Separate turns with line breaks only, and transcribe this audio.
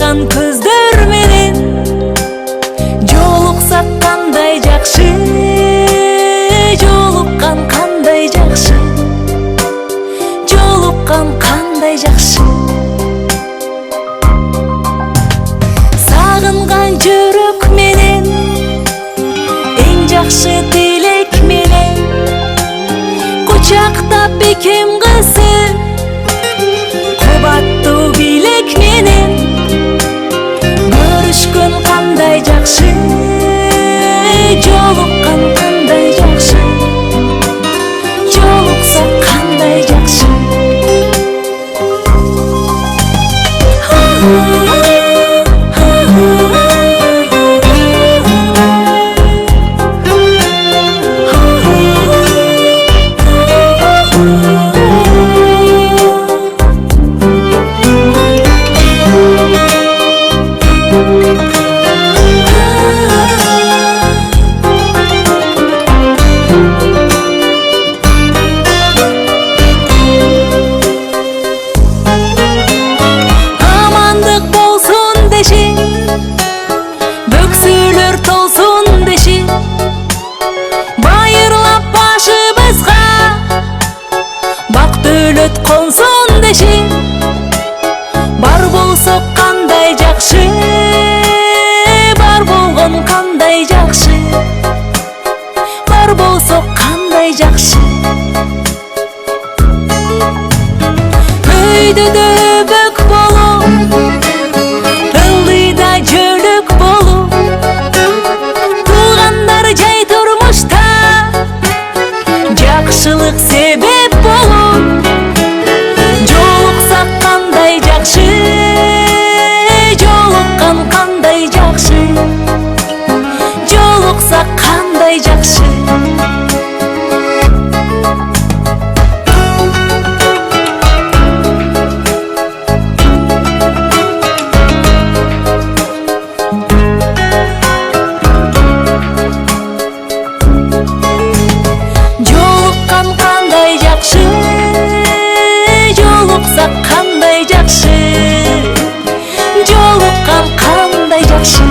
караган көздөр менен жолуксак кандай жакшы, жолуккан кандай жакшы, жолуккан кандай жакшы. Сагынган жүрөк менен эң жакшы тилек менен кучактап бекем кызы кубаттуу бийлек менен көрүшкөн кандай жакшы, жолуккан кандай жакшы, жолуксак кандай жакшы. Бөксөлөр толсун деши, байырлап башыбызга бак дөөлөт консун деши. Бар болсок кандай жакшы, бар болгон кандай жакшы, бар болсок кандай жакшы. Өйдөдө бөк болуп, ылдыйда жөлөк болуп, туугандар жай турмушта жакшылык себеп болуп. Жолуксак кандай жакшы, жолуккан кандай жакшы, жолуксак кандай жакшы. Жолуккан кандай жакшы, жолуксак кандай жакшы, жолуккан кандай жакшы.